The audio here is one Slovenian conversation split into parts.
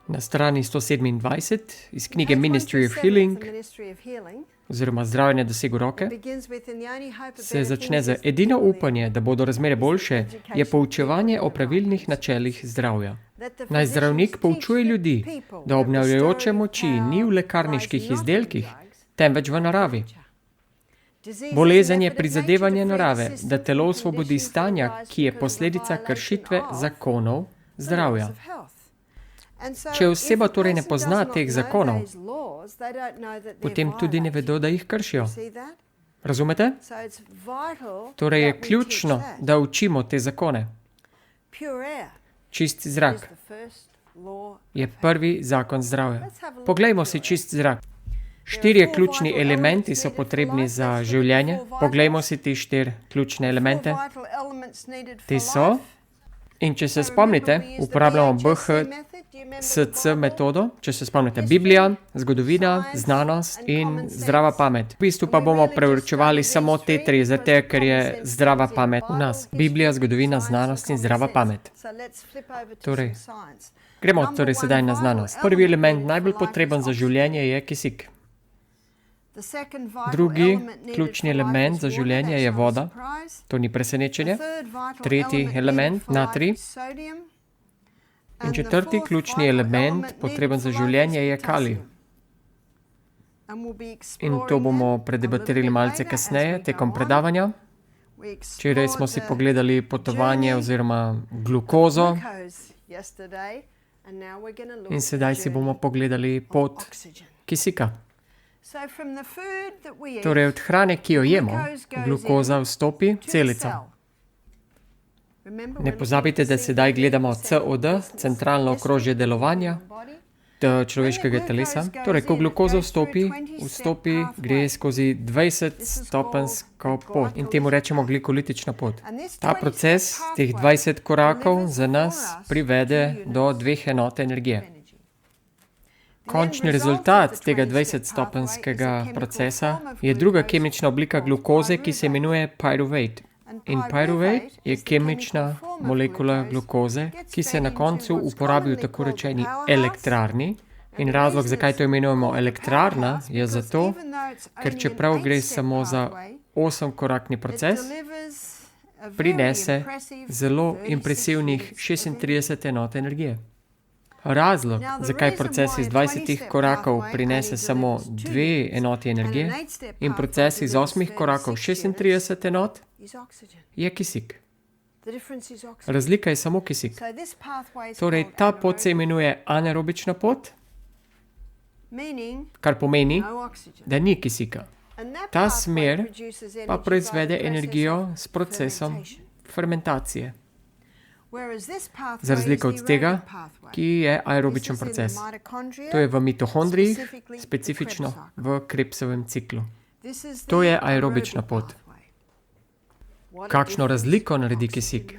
Na strani 127 iz knjige Ministry of Healing, oziroma Zdravje na dosegu roke, se začne z: edino upanje, da bodo razmere boljše, je poučevanje o pravilnih načelih zdravja. Naj zdravnik poučuje ljudi, da obnavljajoče moči ni v lekarniških izdelkih, temveč v naravi. Bolezen je prizadevanje narave, da telo osvobodi stanja, ki je posledica kršitve zakonov zdravja. Če oseba torej ne pozna teh zakonov, potem tudi ne vedo, da jih kršijo. Razumete? Torej je ključno, da učimo te zakone. Čist zrak je prvi zakon zdravja. Poglejmo si čist zrak. 4 ključni elementi so potrebni za življenje. Poglejmo si te 4 ključne elemente. Te so, in če se spomnite, uporabljamo BHSC metodo, če se spomnite, Biblija, zgodovina, znanost in zdrava pamet. V bistvu pa bomo preučevali samo te 3, zato ker je zdrava pamet v nas. Biblija, zgodovina, znanost in zdrava pamet. Torej, gremo torej sedaj na znanost. Prvi element, najbolj potreben za življenje, je kisik. Drugi ključni element za življenje je voda. To ni presenečenje. Tretji element, natrij. In četrti ključni element, potreben za življenje, je kalij. In to bomo predebatirali malce kasneje, tekom predavanja. Včeraj smo si pogledali potovanje oziroma glukozo. In sedaj si bomo pogledali pot kisika. Torej od hrane, ki jo jemo, glukoza vstopi v celico. Ne pozabite, da sedaj gledamo COD, centralno okrožje delovanja človeškega telesa. Torej, ko glukoza vstopi, gre skozi 20-stopenjsko pot in temu rečemo glikolitična pot. Ta proces, teh 20 korakov za nas privede do 2 enot energije. Končni rezultat tega 20-stopenjskega procesa je druga kemična oblika glukoze, ki se imenuje pyruvate. In pyruvate je kemična molekula glukoze, ki se na koncu uporabi v tako rečeni elektrarni. In razlog, zakaj to imenujemo elektrarna, je zato, ker čeprav gre samo za 8-korakni proces, prinese zelo impresivnih 36 enot energije. Razlog, zakaj proces iz 20 korakov prinese samo 2 enoti energije in proces iz 8 korakov 36 enot, je kisik. Razlika je samo kisik. Torej, ta pot se imenuje anaerobična pot, kar pomeni, da ni kisika. Ta smer pa proizvede energijo s procesom fermentacije. Za razliko od tega, ki je aerobičen proces. To je v mitohondrijih, specifično v Krebsovem ciklu. To je aerobična pot. Kakšno razliko naredi kisik?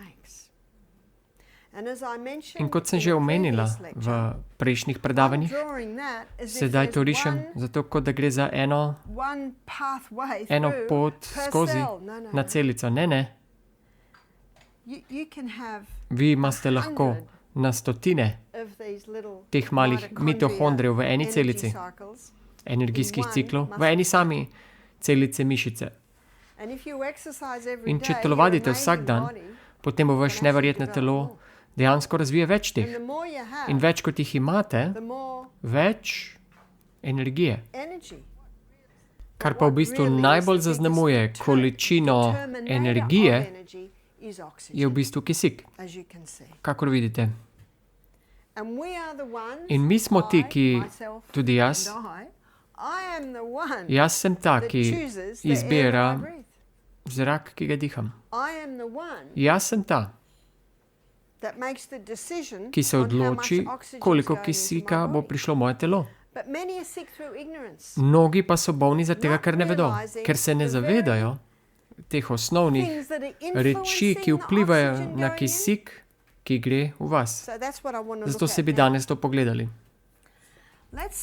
In kot sem že omenila v prejšnjih predavanjih, sedaj to rišem, zato kot da gre za eno pot skozi na celico. Ne. Vi imate lahko na stotine teh malih mitohondrijev v eni celici, energijskih ciklov, v eni sami celici mišice. In če telovadite vsak dan, potem bo vaš neverjetno telo dejansko razvije več teh. In več kot jih imate, več energije. Kar pa v bistvu najbolj zaznamuje količino energije, je v bistvu kisik, kakor vidite. In mi smo ti, ki, tudi jaz sem ta, ki izbira zrak, ki ga diham. Jaz sem ta, ki se odloči, koliko kisika bo prišlo v moje telo. Mnogi pa so bolni zaradi tega, ker ne vedo, ker se ne zavedajo teh osnovnih reči, ki vplivajo na kisik, ki gre v vas. Zato se bi danes to pogledali.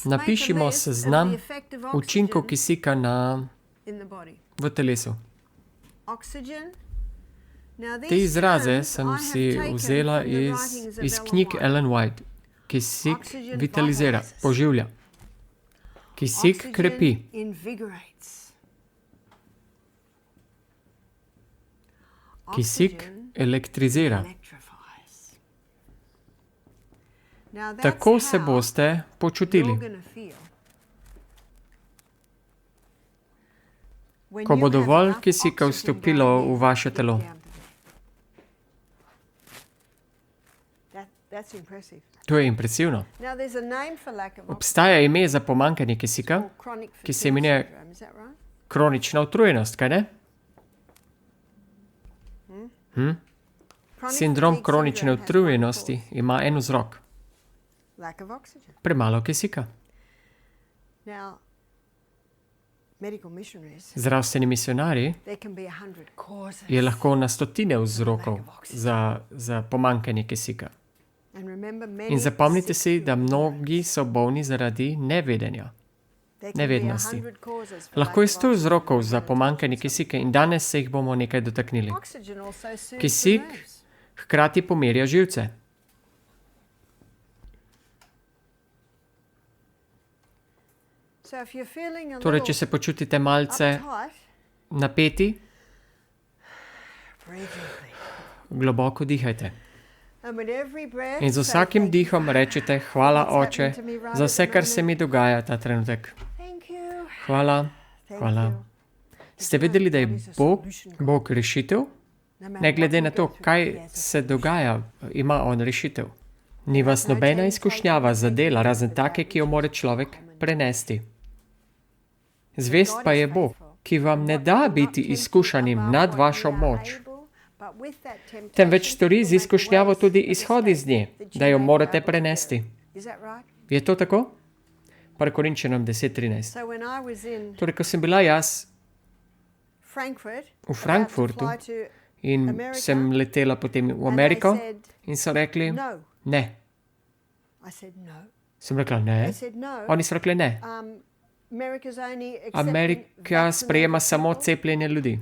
Napišimo seznam učinkov kisika v telesu. Te izraze sem si vzela iz knjig Ellen White, Kisik vitalizira, poživlja. Kisik krepi. Kisik elektrizira. Tako se boste počutili. Ko bo dovolj kisika vstopilo v vaše telo. To je impresivno. Obstaja ime za pomanjkanje kisika, ki se imenuje kronična utrujenost, kaj ne? Sindrom kronične utrujenosti ima en vzrok. Premalo kisika. Zdravstveni misionarji je lahko na stotine vzrokov za pomanjkanje kisika. In zapomnite si, da mnogi so bolni zaradi nevedenja, nevednosti. Lahko je 100 vzrokov za pomanjkanje kisika in danes se jih bomo nekaj dotaknili. Kisik hkrati pomirja živce. Torej, če se počutite malce napeti, globoko dihajte. In z vsakim dihom rečete: hvala, Oče, za vse, kar se mi dogaja ta trenutek. Hvala, hvala. Ste vedeli, da je Bog rešitev? Ne glede na to, kaj se dogaja, ima on rešitev. Ni vas nobena izkušnjava zadela, razen take, ki jo more človek prenesti. Zvest pa je Bog, ki vam ne da biti izkušanim nad vašo moč, temveč stori z izkušnjavo tudi izhod iz nje, da jo morate prenesti. Je to tako? 1 Korinčanom 10:13. Torej, ko sem bila jaz v Frankfurtu in sem letela potem v Ameriko in so rekli ne. Sem rekla ne. Oni so rekli ne. Amerika sprejema samo cepljenje ljudi.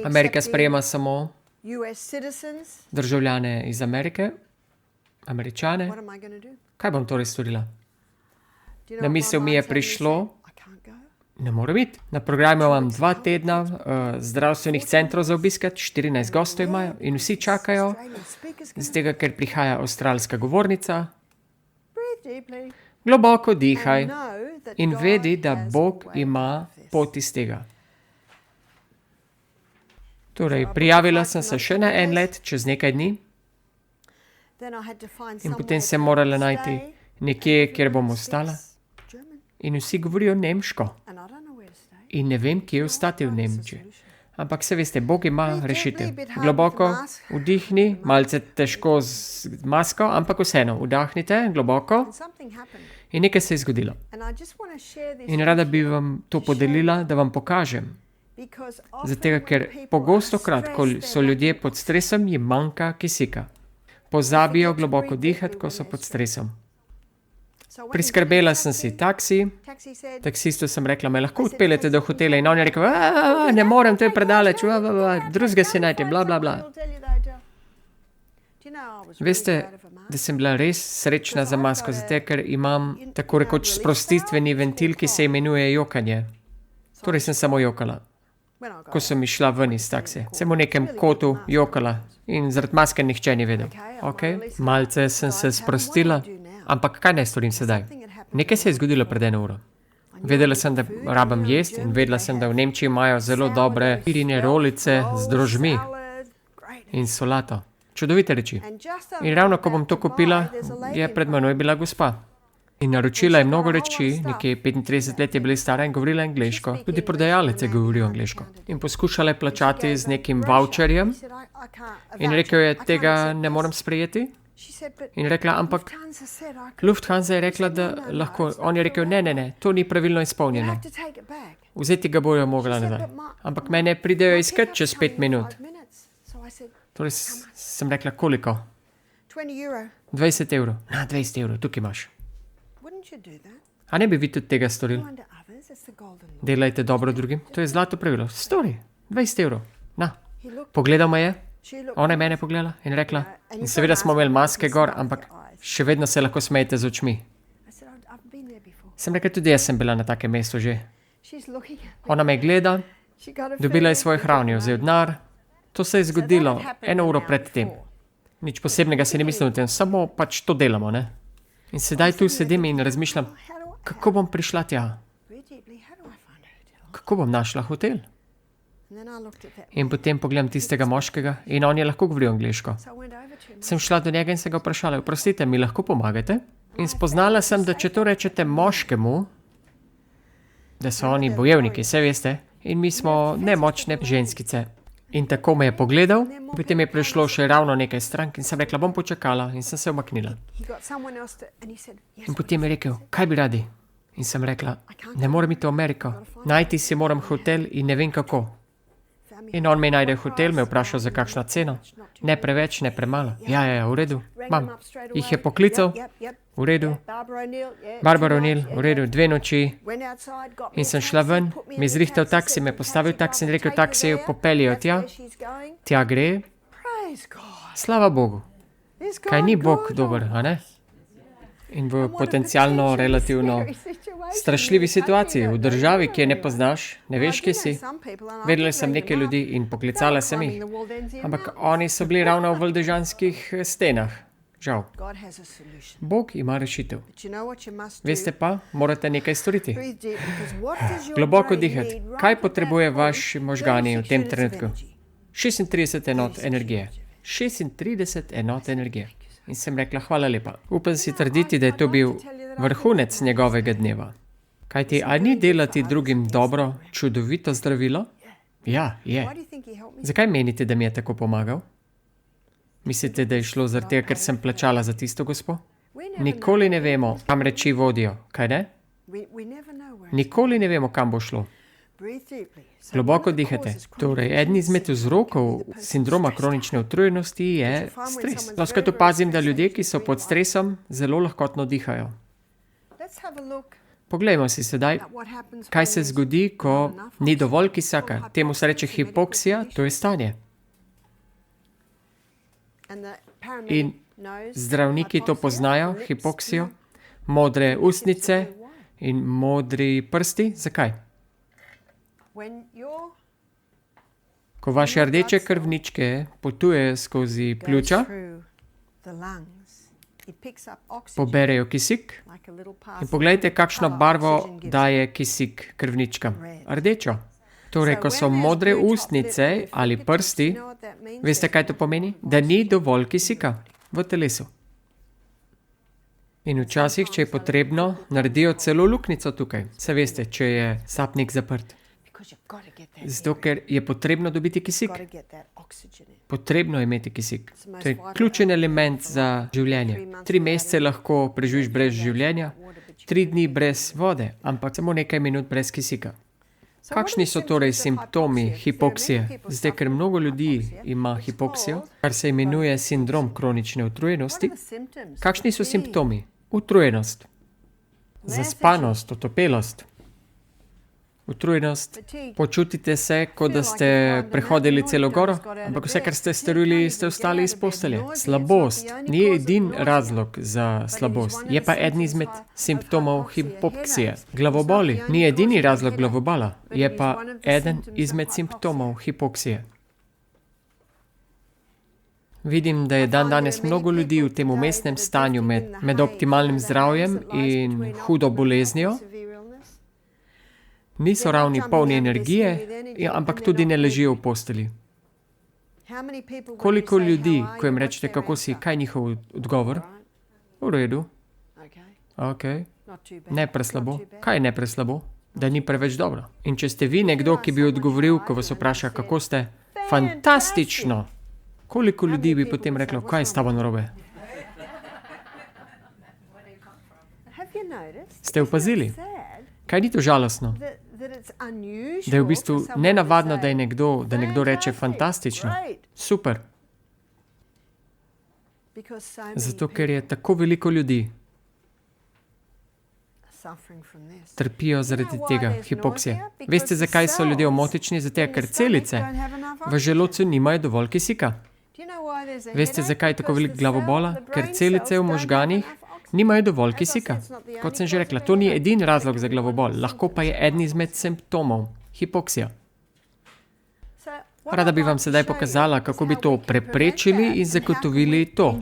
Amerika sprejema samo državljane iz Amerike, Američane. Kaj bom torej storila? Na misel mi je prišlo, ne morem iti. Na programu imam 2 tedna zdravstvenih centrov za obiskat, 14 gostov imajo in vsi čakajo, z tega, ker prihaja avstralska govornica. Globoko dihaj in vedi, da Bog ima pot iz tega. Torej, prijavila sem se še na en let, čez nekaj dni. In potem sem morala najti nekje, kjer bom ostala. In vsi govorijo nemško. In ne vem, kje ostati v Nemčiji. Ampak se veste, Bog ima rešitev. Globoko vdihni, malce težko z masko, ampak vseeno, vdahnite globoko. In nekaj se je zgodilo. In rada bi vam to podelila, da vam pokažem. Zato, ker pogostokrat, ko so ljudje pod stresom, jim manjka kisika. Pozabijo globoko dihati, ko so pod stresom. Priskrbela sem si taksi, taksistu sem rekla, me lahko odpeljete do hotela in on je rekel, ne morem, to je predaleč, drugega si najti, bla, bla, bla. Veste, da sem bila res srečna za masko, zato ker imam tako rekoč sprostitveni ventil, ki se imenuje jokanje. Torej sem samo jokala. Ko sem išla ven iz taksije. Sem v nekem kotu jokala in zaradi maske nihče ni vedel. Malce sem se sprostila, ampak kaj naj storim sedaj? Nekaj se je zgodilo pred 1 uro. Vedela sem, da rabim jesti in vedela sem, da v Nemčiji imajo zelo dobre pirine rolice z drožmi in solato. Čudovite reči. In ravno, ko bom to kupila, je pred menoj bila gospa. In naročila je mnogo reči, nekje 35 let je bila stara in govorila angleško. Tudi prodajalec je govoril angleško. In poskušala je plačati z nekim voucherjem. In rekel je, tega ne morem sprejeti. In rekla, ampak Lufthansa je rekla, da lahko. On je rekel, ne, to ni pravilno izpolnjeno. Vzeti ga bojo mogla nazaj. Ampak mene pridejo iskat čez 5 minut. Torej sem rekla, koliko? 20 evrov. Na, 20 evrov, tukaj imaš. A ne bi vi tudi tega storili? Delajte dobro drugim. To je zlato pravilo. Stori. 20 evrov. Na. Pogledal me je Ona je mene pogledala in rekla, in seveda smo imeli maske gor, ampak še vedno se lahko smejete z očmi. Sem rekla, tudi jaz sem bila na takem mestu že. Ona me gleda, dobila je svoj hrani, vzel denar. To se je zgodilo 1 uro pred tem. Nič posebnega si ne mislim o tem, samo pač to delamo, ne? In sedaj tu sedim in razmišljam, kako bom prišla tja? Kako bom našla hotel? In potem pogledam tistega moškega in on je lahko govoril angleško. Sem šla do njega in se ga vprašala, oprostite, mi lahko pomagate? In spoznala sem, da če to rečete moškemu, da so oni bojevniki, saj veste, in mi smo nemočne ženskice. In tako me je pogledal, potem je prišlo še ravno nekaj strank in sem rekla, bom počakala in sem se umaknila. In potem je rekel, kaj bi radi? In sem rekla, ne morem iti v Ameriko, najti si moram hotel in ne vem kako. In on mi najde hotel, me vprašal za kakšno ceno. Ne preveč, ne premalo. Ja, v redu, imam. Jih je poklical, v redu. Barbara O'Neill, v redu, 2 noči. In sem šla ven, mi zrihtal taksi, me postavil taksi in rekel taksiju, popeljejo tja. Tja gre. Slava Bogu. Kaj ni Bog dober, a ne? In v potencialno, relativno strašljivi situaciji, v državi, ki je ne poznaš, ne veš, kje si. Vedela sem nekaj ljudi in poklicala sem jih. Ampak oni so bili ravno v valdežanskih stenah. Žal. Bog ima rešitev. Veste pa, morate nekaj storiti. Globoko dihati. Kaj potrebuje vaši možgani v tem trenutku? 36 enot energije. 36 enot energije. In sem rekla, hvala lepa. Upam si trditi, da je to bil vrhunec njegovega dneva. Kajti, a ni delati drugim dobro, čudovito zdravilo? Ja, je. Zakaj menite, da mi je tako pomagal? Mislite, da je šlo zaradi tega, ker sem plačala za tisto gospo? Nikoli ne vemo, kam reči vodijo, kaj ne? Nikoli ne vemo, kam bo šlo. Globoko dihate. Torej, eden izmed vzrokov sindroma kronične utrujenosti je stres. Lahko opazim, da ljudje, ki so pod stresom, zelo lahkotno dihajo. Poglejmo si sedaj, kaj se zgodi, ko ni dovolj kisika. Temu se reče hipoksija, to je stanje. In zdravniki to poznajo, hipoksijo, modre ustnice in modri prsti. Zakaj? Ko vaše rdeče krvničke potujejo skozi pljuča, poberejo kisik in poglejte, kakšno barvo daje kisik krvničkam. Rdečo. Torej, ko so modre ustnice ali prsti, veste, kaj to pomeni? Da ni dovolj kisika v telesu. In včasih, če je potrebno, naredijo celo luknjico tukaj. Se veste, če je sapnik zaprt. Zato, ker je potrebno dobiti kisik. Potrebno je imeti kisik. To je ključen element za življenje. 3 mesece lahko preživiš brez življenja, 3 dni brez vode, ampak samo nekaj minut brez kisika. Kakšni so torej simptomi hipoksije? Zdaj, ker mnogo ljudi ima hipoksijo, kar se imenuje sindrom kronične utrujenosti. Kakšni so simptomi? Utrujenost, zaspanost, otopelost. Utrujenost, počutite se, kot da ste prehodili celo goro, ampak vse, kar ste storili, ste vstali iz postelje. Slabost ni edini razlog za slabost, je pa eden izmed simptomov hipoksije. Glavoboli ni edini razlog glavobola, je pa eden izmed simptomov hipoksije. Vidim, da je danes mnogo ljudi v tem vmesnem stanju med optimalnim zdravjem in hudo boleznijo. Niso ravni polni energije, ampak tudi ne ležijo v posteli. Koliko ljudi, ko jim rečete, kako si, kaj je njihov odgovor? V redu. Ok. Ne preslabo. Kaj je ne preslabo? Da ni preveč dobro. In če ste vi nekdo, ki bi odgovoril, ko vas vpraša, kako ste, fantastično. Koliko ljudi bi potem reklo, kaj je s tabo narobe? Ste opazili? Kaj ni to žalostno? Da je v bistvu nenavadno, da nekdo reče fantastično, super. Zato, ker je tako veliko ljudi trpijo zaradi tega hipoksije. Veste, zakaj so ljudje omotični? Zato, ker celice v želodcu nimajo dovolj kisika. Veste, zakaj je tako veliko glavobola? Ker celice v možganih nimajo dovolj kisika. Kot sem že rekla, to ni edini razlog za glavobol, lahko pa je eden izmed simptomov, hipoksija. Rada bi vam sedaj pokazala, kako bi to preprečili in zagotovili to.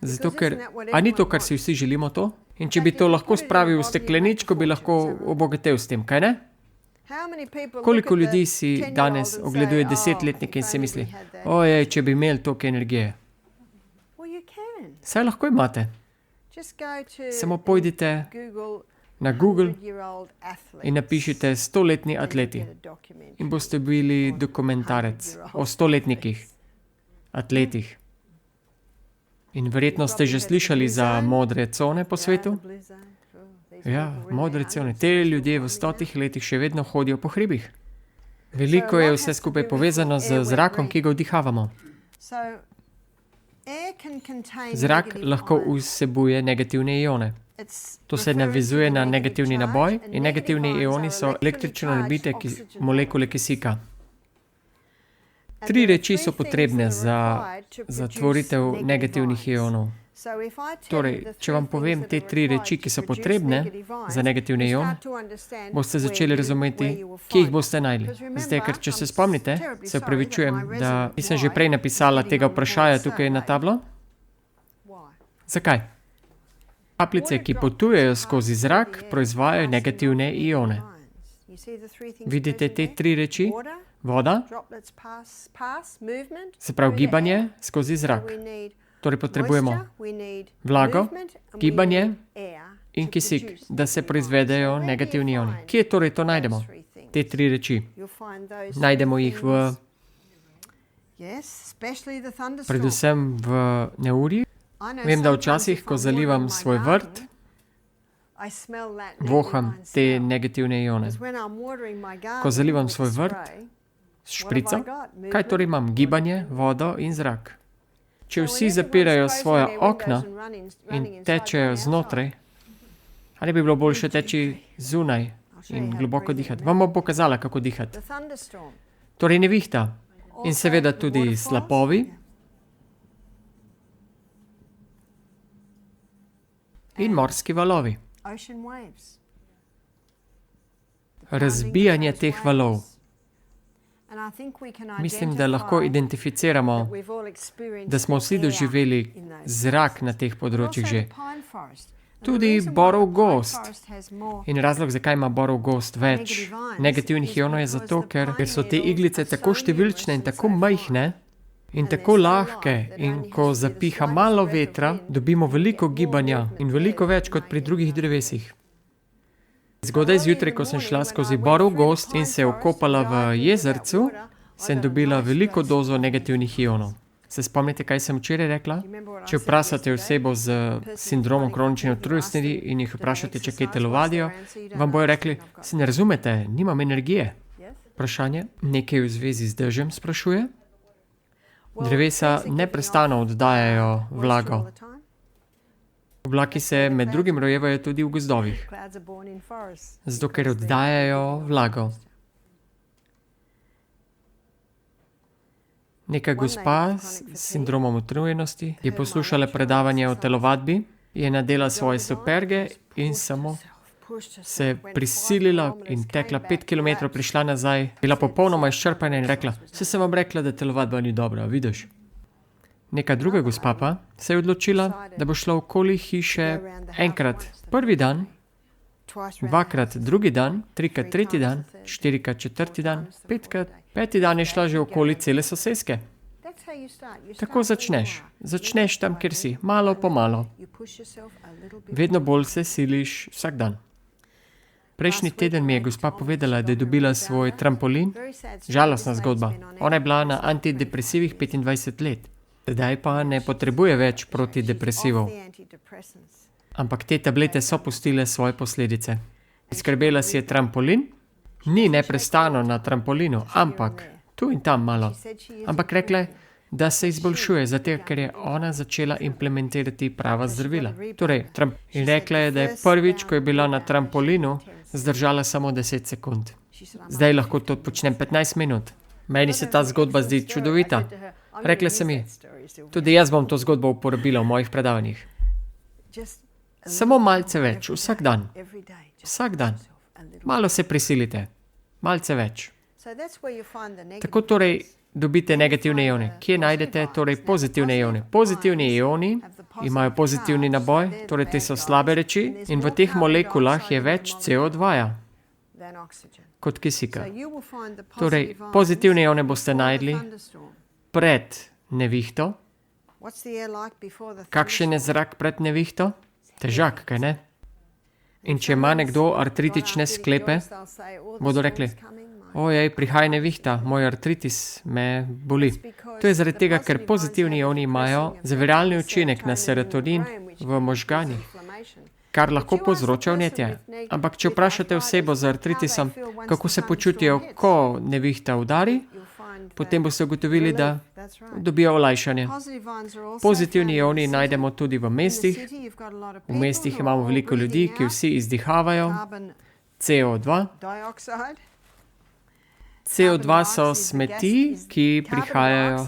Zato, ker, a ni to, kar si vsi želimo to? In če bi to lahko spravil v stekleničko, bi lahko obogatel s tem, kaj ne? Koliko ljudi si danes ogleduje 10-letnike in si misli, ojej, če bi imeli toliko energije. Saj lahko imate. Samo pojdite na Google in napišite 100-letni atleti. In boste bili dokumentarec o 100-letnikih, atletih. In verjetno ste že slišali za modre cone po svetu? Ja, modre cone. Te ljudje v 100 letih še vedno hodijo po hribih. Veliko je vse skupaj povezano z zrakom, ki ga vdihavamo. Zrak lahko vsebuje negativne ione. To se navezuje na negativni naboj in negativni ioni so električno nabite molekule kisika. 3 reči so potrebne za tvoritev negativnih ionov. Torej, če vam povem te 3 reči, ki so potrebne za negativne ione, boste začeli razumeti, kje jih boste našli. Zdaj, ker če se spomnite, se opravičujem, da nisem že prej napisala tega vprašanja tukaj na tablo. Zakaj? Kapljice, ki potujejo skozi zrak, proizvajajo negativne ione. Vidite te 3 reči? Voda, se pravi gibanje skozi zrak. Torej potrebujemo vlago, gibanje in kisik, da se proizvedejo negativni ioni. Kje torej to najdemo? Te 3 reči. Najdemo jih predvsem v neurjih. Vem, da včasih, ko zalivam svoj vrt, voham te negativne ione. Ko zalivam svoj vrt s šprico, kaj torej imam? Gibanje, vodo in zrak. Če vsi zapirajo svoja okna in tečejo znotraj, ali bi bilo boljše teči zunaj in globoko dihati? Vam bom pokazala, kako dihati. Torej nevihta in seveda tudi slapovi in morski valovi. Razbijanje teh valov. Mislim, da lahko identificiramo, da smo vsi doživeli zrak na teh področjih že. Tudi borov gozd. In razlog, zakaj ima borov gozd več negativnih ionov, je zato, ker so te iglice tako številčne in tako majhne in tako lahke, in ko zapiha malo vetra, dobimo veliko gibanja in veliko več kot pri drugih drevesih. Zgodaj zjutraj, ko sem šla skozi borov gozd in se okopala v jezercu, sem dobila veliko dozo negativnih ionov. Se spomnite, kaj sem včeraj rekla? Če vprašate osebo z sindromom kronične utrujenosti in jih vprašate, če kaj telovadijo, vam bojo rekli, se ne razumete, nimam energije. Vprašanje, nekaj v zvezi z dežjem sprašuje? Drevesa neprestano oddajajo vlago. Oblaki se med drugim rojevajo tudi v gozdovih, zato ker oddajajo vlago. Neka gospa s sindromom utrujenosti je poslušala predavanje o telovadbi, je nadela svoje superge in samo se prisilila in tekla 5 km, prišla nazaj, bila popolnoma izčrpana in rekla, saj sem vam rekla, da telovadba ni dobra, vidiš? Neka druga gospa pa se je odločila, da bo šla okoli hiše enkrat prvi dan, dvakrat drugi dan, trikrat tretji dan, štirikrat četrti dan, petkrat, peti dan je šla že okoli cele soseske. Tako začneš. Začneš tam, kjer si, malo po malo. Vedno bolj se siliš vsak dan. Prejšnji teden mi je gospa povedala, da je dobila svoj trampolin. Žalostna zgodba. Ona je bila na antidepresivih 25 let. Sedaj pa ne potrebuje več protidepresivov. Ampak te tablete so pustile svoje posledice. Skrbela si je trampolin, ni neprestano na trampolinu, ampak tu in tam malo. Ampak rekla je, da se izboljšuje, zato ker je ona začela implementirati prava zdravila. Torej, in rekla je, da je prvič, ko je bila na trampolinu, zdržala samo 10 sekund. Zdaj lahko to počnem 15 minut. Meni se ta zgodba zdi čudovita. Rekla sem ji, tudi jaz bom to zgodbo uporabila v mojih predavanjih. Samo malce več, vsak dan. Vsak dan. Malo se prisilite. Malce več. Tako torej dobite negativne ione. Kje najdete torej pozitivne ione? Pozitivni ioni imajo pozitivni naboj, torej te so slabe reči in v teh molekulah je več CO2-ja kot kisika. Torej, pozitivne ione boste najdli pred nevihto. Kakšen je zrak pred nevihto? Težak, kaj ne? In če ima nekdo artritične sklepe, bodo rekli, ojej, prihaja nevihta, moj artritis me boli. To je zaradi tega, ker pozitivni ioni imajo zaviralni učinek na serotonin v možganih, kar lahko povzroča vnetje. Ampak če vprašate osebo z artritisom, kako se počutijo, ko nevihta udari, potem boste ugotovili, da dobijo olajšanje. Pozitivni ioni najdemo tudi v mestih. V mestih imamo veliko ljudi, ki vsi izdihavajo CO2. CO2 so smeti, ki prihajajo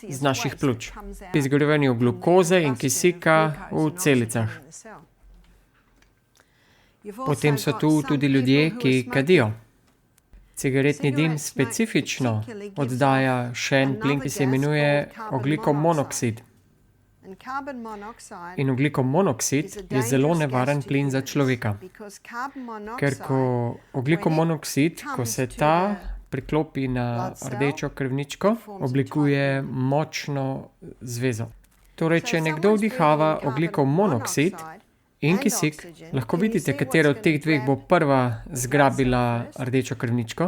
z naših pljuč, pri izgorevanju glukoze in kisika v celicah. Potem so tu tudi ljudje, ki kadijo. Cigaretni dim specifično oddaja še en plin, ki se imenuje ogljikov monoksid. In ogljikov monoksid je zelo nevaren plin za človeka. Ker ko ogljikov monoksid, ko se ta priklopi na rdečo krvničko, oblikuje močno zvezo. Torej, če nekdo vdihava ogljikov monoksid in kisik, lahko vidite, katera od teh dveh bo prva zgrabila rdečo krvničko.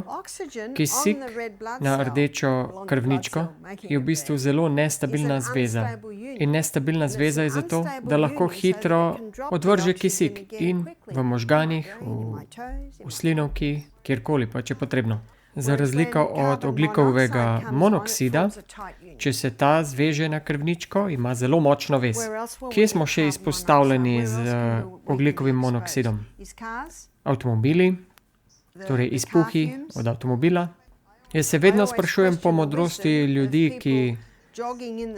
Kisik na rdečo krvničko je v bistvu zelo nestabilna zveza. In nestabilna zveza je zato, da lahko hitro odvrže kisik in v možganih, v slinovki, kjerkoli pa, če potrebno. Za razliko od ogljikovega monoksida, če se ta zveže na krvničko, ima zelo močno vez. Kje smo še izpostavljeni z ogljikovim monoksidom? Avtomobili, torej izpuhi od avtomobila. Jaz se vedno sprašujem po modrosti ljudi, ki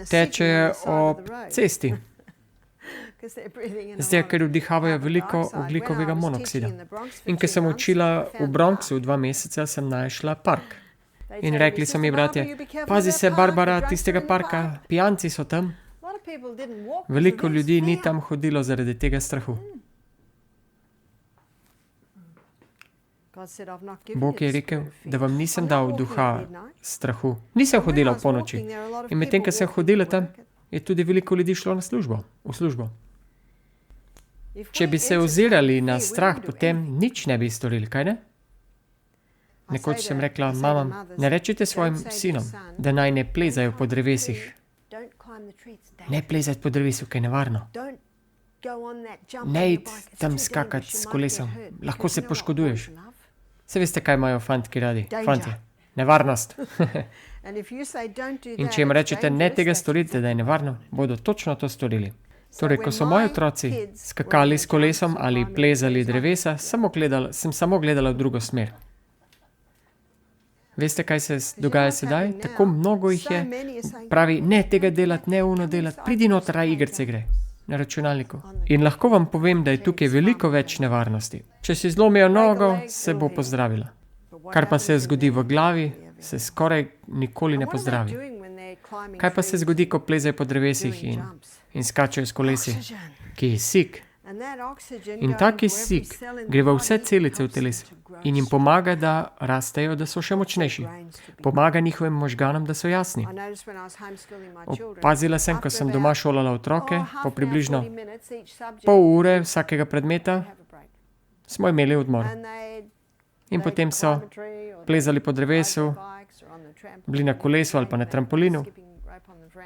tečejo ob cesti. Zdaj, ker vdihavajo veliko ogljikovega monoksida. In ko sem učila v Bronxu 2 meseca, sem našla park. In rekli so mi bratje, pazi se, Barbara, tistega parka, pijanci so tam. Veliko ljudi ni tam hodilo zaradi tega strahu. Bog je rekel, da vam nisem dal duha strahu. Nisem hodila v ponoči. In medtem, ko sem hodila tam, je tudi veliko ljudi šlo v službo. Če bi se ozirali na strah, potem nič ne bi storili, kaj ne? Nekoč sem rekla mamam, ne rečite svojim sinom, da naj ne plezajo po drevesih. Ne plezati po drevesu, kaj je nevarno. Ne iti tam skakati s kolesom, lahko se poškoduješ. Se veste, kaj imajo fantki radi? Fantje, nevarnost. In če jim rečete, ne tega storite, da je nevarno, bodo točno to storili. Torej, ko so moji otroci skakali s kolesom ali plezali drevesa, sem samo gledala v drugo smer. Veste, kaj se dogaja sedaj? Tako mnogo jih je. Pravi, ne tega delati, ne ono delati, pridi noter, igrice igre na računalniku. In lahko vam povem, da je tukaj veliko več nevarnosti. Če si zlomijo nogo, se bo pozdravila. Kar pa se zgodi v glavi, se skoraj nikoli ne pozdravi. Kaj pa se zgodi, ko plezajo po drevesih in skačejo s kolesi? Kisik. In ta kisik gre v vse celice v telesu in jim pomaga, da rastejo, da so še močnejši. Pomaga njihovim možganom, da so jasni. Opazila sem, ko sem doma šolala otroke, po približno pol ure vsakega predmeta smo imeli odmor. In potem so plezali po drevesu, bili na kolesu ali pa na trampolinu,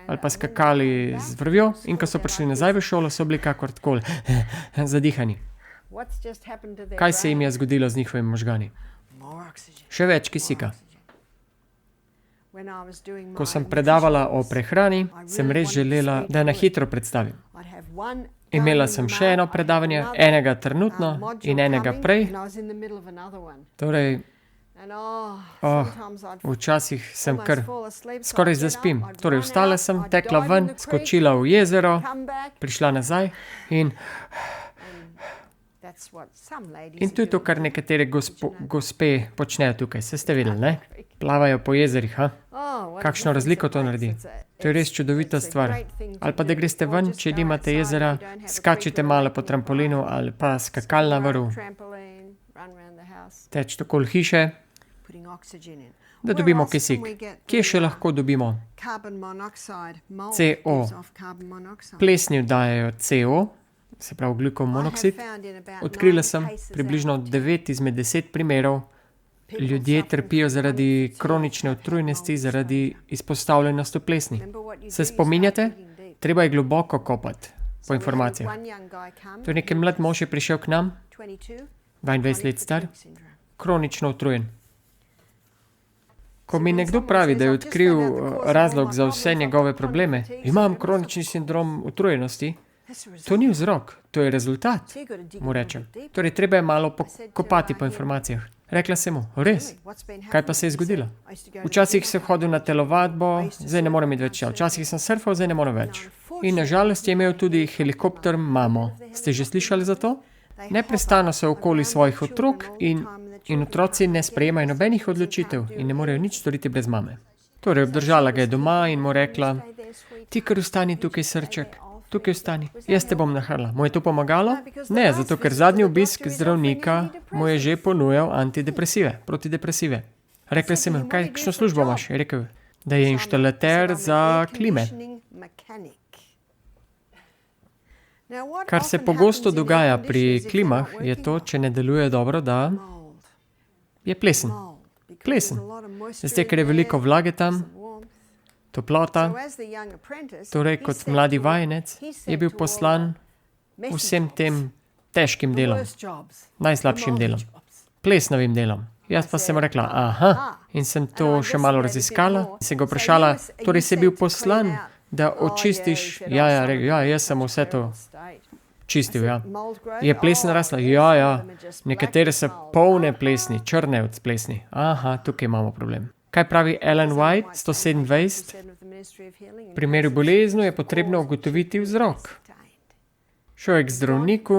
ali pa skakali z vrvjo, in ko so prišli nazaj v šolo, so bili kakor takole zadihani. Kaj se jim je zgodilo z njihovimi možgani? Še več kisika. Ko sem predavala o prehrani, sem res želela, da na hitro predstavim. Imela sem še eno predavanje, enega trenutno in enega prej. Torej, Včasih sem kar skoraj zaspim. Torej, vstala sem, tekla ven, skočila v jezero, prišla nazaj in to je to, kar nekatere gospe počnejo tukaj. Se ste videli, ne? Plavajo po jezerih, ha? Kakšno razliko to naredi? To je res čudovita stvar. Ali pa da greste ven, če nimate jezera, skačite malo po trampolinu ali pa skakalna vrv. Teč okoli hiše, da dobimo kisik. Kje še lahko dobimo CO? Plesni dajejo CO, se pravi ogljikov monoksid. Odkrila sem približno 9 izmed 10 primerov. Ljudje trpijo zaradi kronične utrujenosti, zaradi izpostavljenosti plesni. Se spominjate? Treba je globoko kopati po informacijah. To je neki mlad mož je prišel k nam, 22 let star, kronično utrujen. Ko mi nekdo pravi, da je odkril razlog za vse njegove probleme, imam kronični sindrom utrujenosti, to ni vzrok, to je rezultat, mu rečem. Torej, treba je malo kopati po informacijah. Rekla sem mu, res? Kaj pa se je zgodilo? Včasih sem hodil na telovadbo, zdaj ne morem iti več. Včasih sem surfal, zdaj ne morem več. In nažalost je imel tudi helikopter mamo. Ste že slišali za to? Neprestano so okoli svojih otrok in otroci ne sprejemajo nobenih odločitev in ne morejo nič storiti brez mame. Torej, obdržala ga je doma in mu rekla, ti kar ostani tukaj, srček. Tukaj ostani, jaz te bom nahrla. Mu je to pomagalo? Ne, zato ker zadnji obisk zdravnika mu je že ponujal antidepresive, protidepresive. Rekla sem mu, kakšno službo imaš? Je rekel, da je inštalater za klime. Kar se pogosto dogaja pri klimah, je to, če ne deluje dobro, da je plesen. Plesen. Zdaj, ker je veliko vlage tam, toplota, torej kot mladi vajenec, je bil poslan vsem tem težkim delom, najslabšim delom, plesnovim delom. Jaz pa sem rekla, aha, in sem to še malo raziskala, in sem ga vprašala, torej si bil poslan, da očistiš, jaz sem vse to čistil, ja. Je plesen rasla? Ja, nekatere so polne plesni, črne od plesni. Aha, tukaj imamo problem. Kaj pravi Ellen White, 127? V primeru bolezni je potrebno ugotoviti vzrok. Šel je k zdravniku,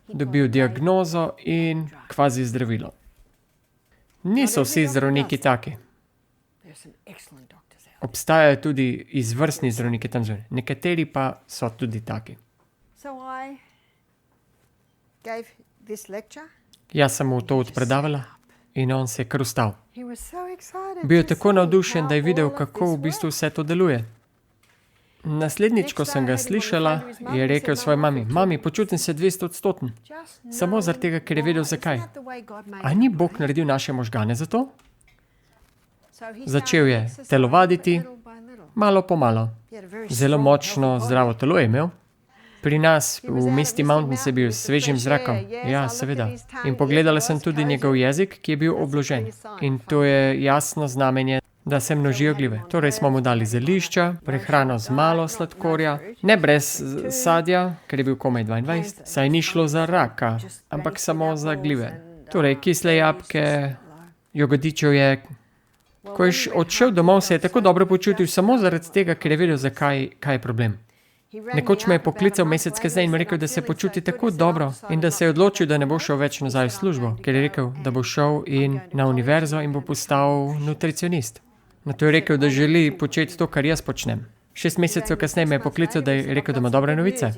dobil diagnozo in kvazi zdravilo. Niso vsi zdravniki taki. Obstajajo tudi izvrstni zdravniki tam zunaj. Nekateri pa so tudi taki. Jaz sem mu to odpredavala in on se je kar ustal. Bil je tako navdušen, da je videl, kako v bistvu vse to deluje. Naslednjič, ko sem ga slišala, je rekel svoji mami, mami, počutim se 200-odstoten. Samo zaradi tega, ker je vedel, zakaj. A ni Bog naredil naše možgane za to? Začel je telovaditi, malo po malo. Zelo močno zdravo telo je imel. Pri nas v Misty Mountains je bil s svežim zrakom. Ja, seveda. In pogledala sem tudi njegov jezik, ki je bil obložen. In to je jasno znamenje, da se množijo glive. Torej smo mu dali zelišča, prehrano z malo sladkorja, ne brez sadja, ker je bil komaj 22, saj ni šlo za raka, ampak samo za glive. Torej kisle jabolke, jagodičev je. Ko je odšel domov, se je tako dobro počutil samo zaradi tega, ker je vedel, zakaj je problem. Nekoč me je poklical mesec kasneje in mi rekel, da se počuti tako dobro in da se je odločil, da ne bo šel več nazaj v službo, ker je rekel, da bo šel na univerzo in bo postal nutricionist. Na to je rekel, da želi početi to, kar jaz počnem. 6 mesecev kasneje me je poklical, da je rekel, da ima dobre novice.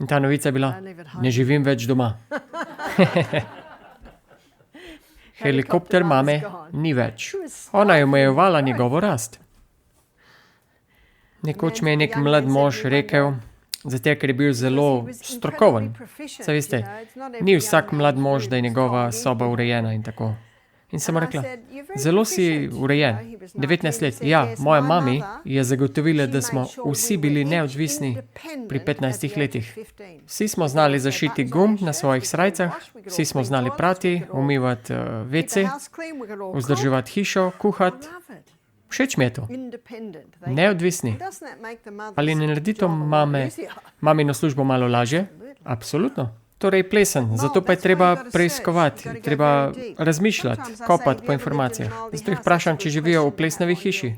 In ta novica je bila, ne živim več doma. Helikopter mame ni več. Ona je omejevala njegovo rast. Nekoč mi je nek mlad mož rekel, zato ker je bil zelo strokoven. Saj veste, ni vsak mlad mož, da je njegova soba urejena in tako. In sem rekla, zelo si urejen, 19 let. Ja, moja mami je zagotovila, da smo vsi bili neodvisni pri 15 letih. Vsi smo znali zašiti gumb na svojih srajcah, vsi smo znali prati, umivati WC, vzdrževati hišo, kuhati. Všeč mi je to. Neodvisni. Ali ne naredi to mamino službo malo lažje? Absolutno. Torej plesen, zato pa je treba preiskovati, treba razmišljati, kopati po informacijah. Zato jih vprašam, če živijo v plesnavi hiši.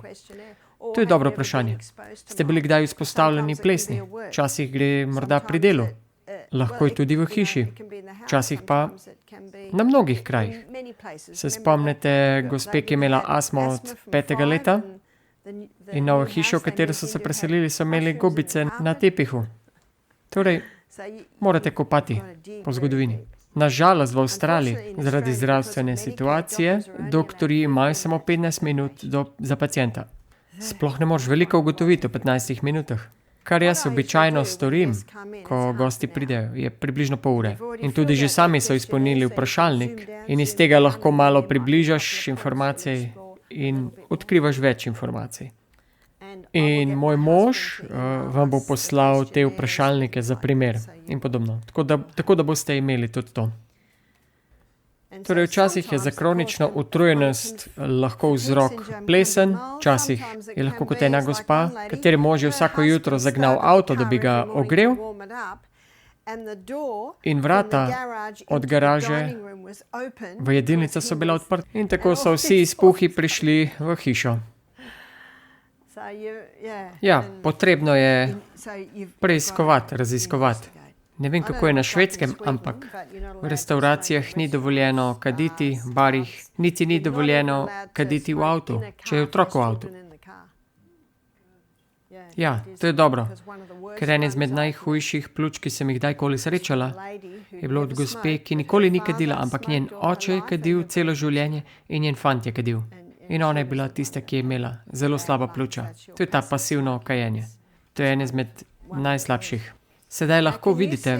To je dobro vprašanje. Ste bili kdaj izpostavljeni plesni? Včasih gre morda pri delu. Lahko je tudi v hiši. Včasih pa na mnogih krajih. Se spomnite gospe, ki je imela astmo od 5. leta? In novo hišo, v katero so se preselili, so imeli gobice na tepihu. Torej, morate kopati po zgodovini. Nažalost v Avstraliji, zaradi zdravstvene situacije, doktorji imajo samo 15 minut za pacienta. Sploh ne moreš veliko ugotoviti v 15 minutah. Kar jaz običajno storim, ko gosti pridejo, je približno pol ure. In tudi že sami so izpolnili vprašalnik in iz tega lahko malo približaš informacije in odkrivaš več informacij. In moj mož vam bo poslal te vprašalnike za primer in podobno. Tako da boste imeli tudi to. Torej, včasih je za kronično utrujenost lahko vzrok plesen, včasih je lahko kot ena gospa, kateri mož je vsako jutro zagnal avto, da bi ga ogrel, in vrata od garaže v jedilnico so bila odprta. In tako so vsi izpuhi prišli v hišo. Ja, potrebno je preiskovati, raziskovati. Ne vem, kako je na Švedskem, ampak v restavracijah ni dovoljeno kaditi, v barih niti ni dovoljeno kaditi v avtu, če je otrok v avtu. Ja, to je dobro, ker ene izmed najhujših pljuč, ki sem jih kdajkoli srečala, je bilo od gospe, ki nikoli ni kadila, ampak njen oče je kadil celo življenje in njen fant je kadil. In ona je bila tista, ki je imela zelo slaba pljuča. To je ta pasivno kajenje. To je ene izmed najslabših. Sedaj lahko vidite,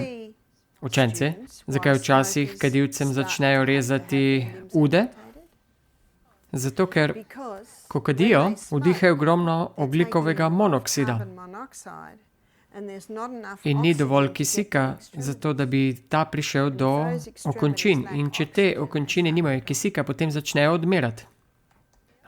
učenci, zakaj včasih kadilcem začnejo rezati ude? Zato, ker ko kadijo, vdihajo ogromno ogljikovega monoksida. In ni dovolj kisika, zato da bi ta prišel do okončin. In če te okončine nimajo kisika, potem začnejo odmirati.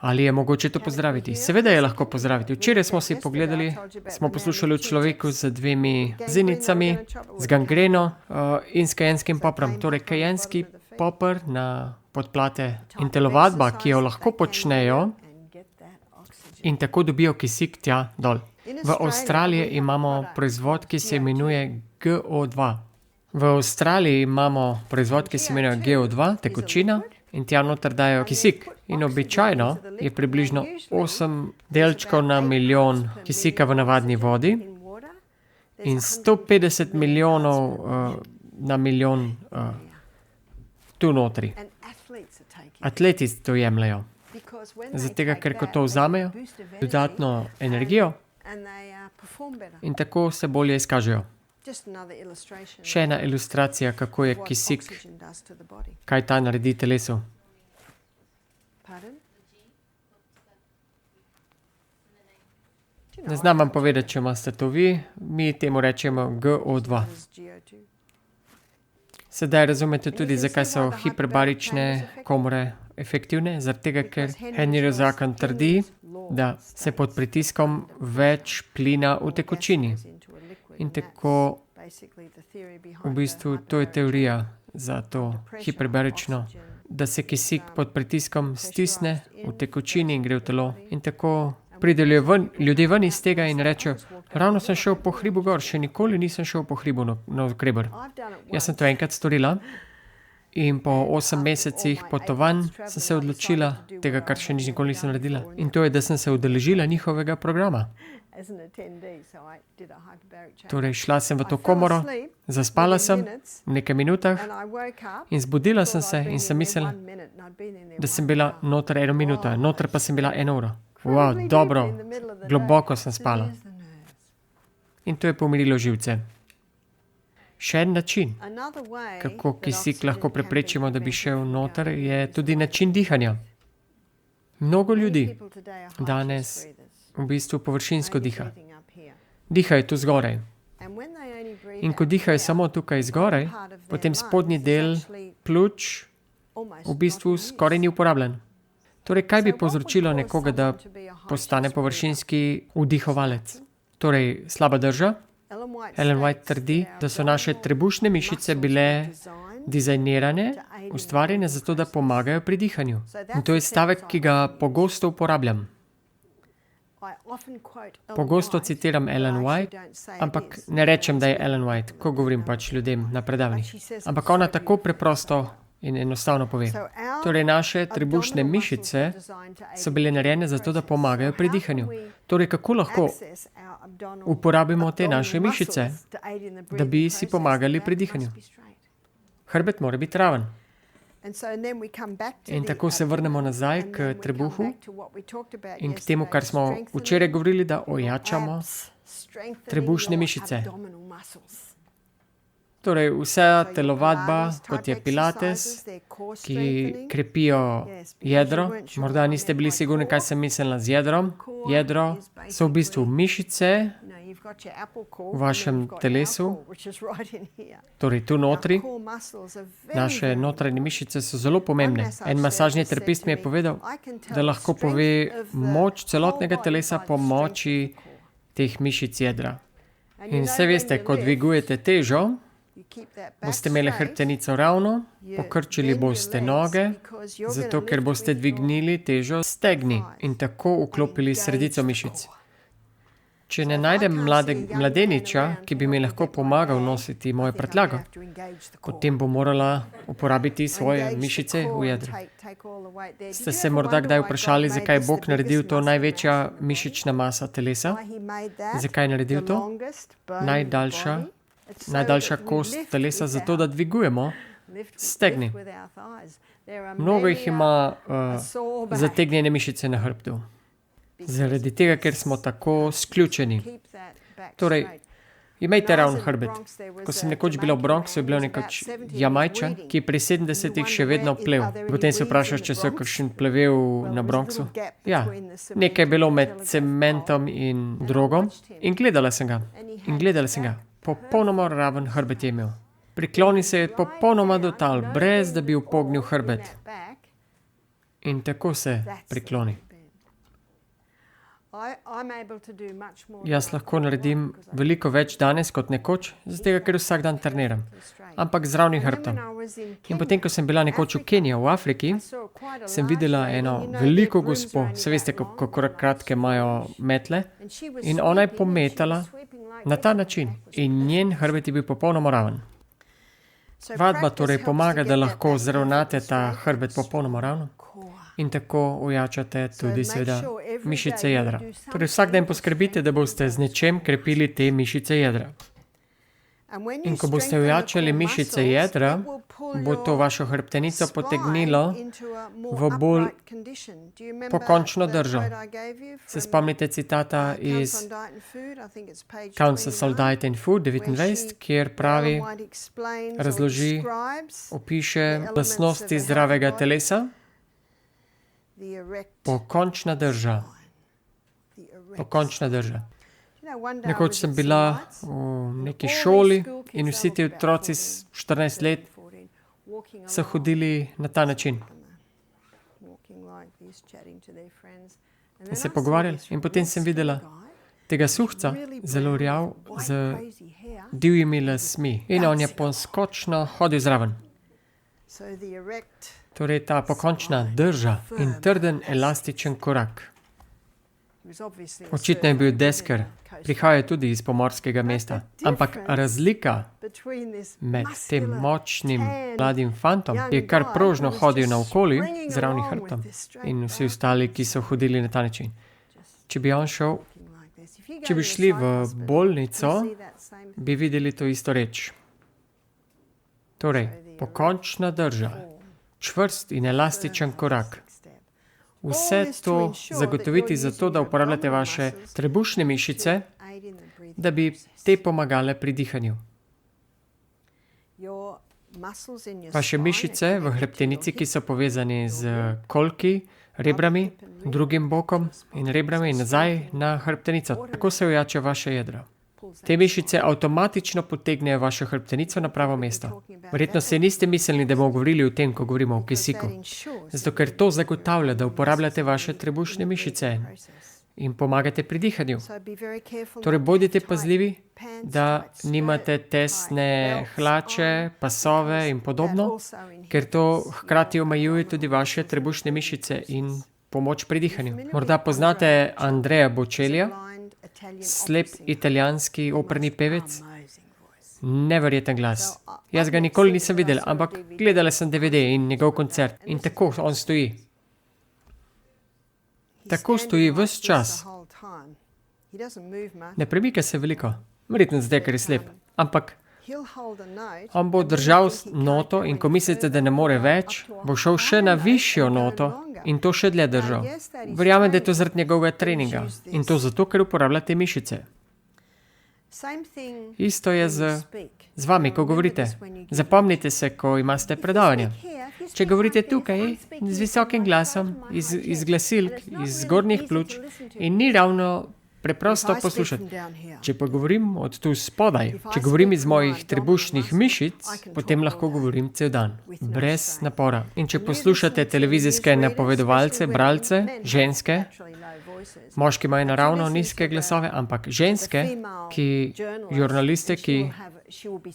Ali je mogoče to pozdraviti? Seveda je lahko pozdraviti. Včeraj smo si pogledali, smo poslušali o človeku z 2 zinicami, z gangreno in s kajenskim poprom. Torej, kajenski popr na podplate in telovadba, ki jo lahko počnejo in tako dobijo kisik tja dol. V Avstraliji imamo proizvod, ki se imenuje GO2. V Avstraliji imamo proizvod, ki se imenuje GO2, tekočina, in tja noter dajo kisik. In običajno je približno 8 delčkov na milijon kisika v navadni vodi in 150 milijonov na milijon tu notri. Atleti to jemljejo. Zato, ker ko to vzamejo, dodatno energijo in tako se bolje izkažejo. Še ena ilustracija, kako je kisik, kaj ta naredi telesu. Ne znam vam povedati, če imate to vi, mi temu rečemo GO2. Sedaj razumete tudi, zakaj so hiperbarične komore efektivne, zaradi tega, ker Henryjev zakon trdi, da se pod pritiskom več plina v tekočini. In tako, v bistvu, to je teorija za to hiperbarično, da se kisik pod pritiskom stisne v tekočini in gre v telo. In tako pridejo ljudje ven iz tega in rečejo, ravno sem šel po hribu gor, še nikoli nisem šel po hribu navkreber. Jaz sem to enkrat storila in po 8 mesecih potovanj sem se odločila tega, kar še nikoli nisem naredila. In to je, da sem se udeležila njihovega programa. Torej, šla sem v to komoro, zaspala sem v nekaj minutah in zbudila sem se in sem mislila, da sem bila noter 1 minuto, noter pa sem bila 1 uro. Wow, dobro, globoko sem spala. In to je pomirilo živce. Še en način, kako kisik lahko preprečimo, da bi šel noter, je tudi način dihanja. Mnogo ljudi danes v bistvu površinsko diha. Dihajo tu zgoraj. In ko dihajo samo tukaj zgoraj, potem spodnji del pljuč v bistvu skoraj ni uporabljen. Torej, kaj bi povzročilo nekoga, da postane površinski vdihovalec? Torej, slaba drža, Ellen White trdi, da so naše trebušne mišice bile dizajnirane, ustvarjene zato, da pomagajo pri dihanju. In to je stavek, ki ga pogosto uporabljam. Pogosto citiram Ellen White, ampak ne rečem, da je Ellen White, ko govorim pač ljudem na predavanjih. Ampak ona tako preprosto in enostavno pove. Torej, naše trebušne mišice so bile narejene zato, da pomagajo pri dihanju. Torej, kako lahko uporabimo te naše mišice, da bi si pomagali pri dihanju? Hrbet mora biti raven. In tako se vrnemo nazaj k trebuhu in k temu, kar smo včeraj govorili, da ojačamo trebušne mišice. Torej, vsa telovadba, kot je pilates, ki krepijo jedro. Morda niste bili sigurni, kaj sem mislila z jedrom. Jedro so v bistvu mišice v vašem telesu, torej tu notri. Naše notranje mišice so zelo pomembne. En masažni terapist mi je povedal, da lahko pove moč celotnega telesa po moči teh mišic jedra. In vse veste, ko dvigujete težo, boste imeli hrbtenico ravno, pokrčili boste noge, zato ker boste dvignili težo stegni in tako vklopili sredico mišic. Če ne najdem mladeniča, ki bi mi lahko pomagal nositi mojo prtljago, potem bo morala uporabiti svoje mišice v jedru. Ste se morda kdaj vprašali, zakaj je Bog naredil to največja mišična masa telesa? Zakaj je naredil to? Najdaljša kost telesa zato, da dvigujemo stegni. Mnogo jih ima zategnjene mišice na hrbtu. Zaradi tega, ker smo tako sključeni. Torej, imejte ravn hrbet. Ko sem nekoč bila v Bronxu, je bil nekoč Jamajčan, ki je pri 70-ih še vedno plev. Potem se vprašaš, če so kakšen plevel na Bronxu. Ja, nekaj je bilo med cementom in drogom. In gledala sem ga. Popolnoma raven hrbet je imel. Prikloni se je popolnoma do tal, brez da bi upognil hrbet. In tako se prikloni. Jaz lahko naredim veliko več danes kot nekoč, zato ker vsak dan treniram. Ampak z ravnim hrbtom. In potem, ko sem bila nekoč v Keniji, v Afriki, sem videla eno veliko gospo. Se veste, kako kratke imajo metle. In ona je pometala na ta način. In njen hrbet je bil popolnoma raven. Vadba torej pomaga, da lahko zravnate ta hrbet popolnoma ravno. In tako ojačate tudi seveda mišice jedra. Torej vsak dan poskrbite, da boste z nečem krepili te mišice jedra. In ko boste ojačali mišice jedra, bo to vašo hrbtenico potegnilo v bolj pokončno držo. Se spomnite citata iz Counsels on Diet and Food 29, kjer pravi, razloži, opiše lastnosti zdravega telesa. Pokončna drža. Nekoč sem bila v neki šoli in vsi ti otroci s 14 let so hodili na ta način. In se pogovarjali. In potem sem videla tega suhca, zelo rjav, z divjimi lasmi. In on je poskočno hodil zraven. Torej ta pokončna drža in trden elastičen korak. Očitno je bil desker, prihaja tudi iz pomorskega mesta. Ampak razlika med tem močnim mladim fantom, ki je kar prožno hodil naokoli z ravnim hrbtom, in vsi ostali, ki so hodili na ta način. Če bi šli v bolnico, bi videli to isto reč. Torej, pokončna drža, čvrst in elastičen korak. Vse to zagotoviti zato, da uporabljate vaše trebušne mišice, da bi te pomagale pri dihanju. Vaše mišice v hrbtenici, ki so povezani z kolki, rebrami, drugim bokom in rebrami in nazaj na hrbtenico. Tako se ojača vaše jedro. Te mišice avtomatično potegnejo vašo hrbtenico na pravo mesto. Verjetno se niste mislili, da bomo govorili o tem, ko govorimo o kisiku. Zato ker to zagotavlja, da uporabljate vaše trebušne mišice. in pomagate pri dihanju. Torej, bodite pazljivi, da nimate tesne hlače, pasove in podobno, ker to hkrati omejuje tudi vaše trebušne mišice in pomoč pri dihanju. Morda poznate Andrea Bocellija, slep italijanski operni pevec. Neverjeten glas. Jaz ga nikoli nisem videla, ampak gledala sem DVD in njegov koncert. In tako on stoji. Tako stoji ves čas. Ne premika se veliko. Verjetno zdaj, ker je slep. Ampak on bo držal noto in ko mislite, da ne more več, bo šel še na višjo noto in to še dlje držal. Verjamem, da je to zaradi njegovega treninga. In to zato, ker uporablja te mišice. Isto je z vami, ko govorite. Zapomnite se, ko imate predavanja. Če govorite tukaj z visokim glasom, iz glasilk, iz zgornjih pljuč in ni ravno preprosto poslušati. Če pa govorim od tu spodaj, če govorim iz mojih trebušnih mišic, potem lahko govorim cel dan, brez napora. In če poslušate televizijske napovedovalce, bralce, ženske, moški imajo naravno nizke glasove, ampak ženske, žurnaliste, ki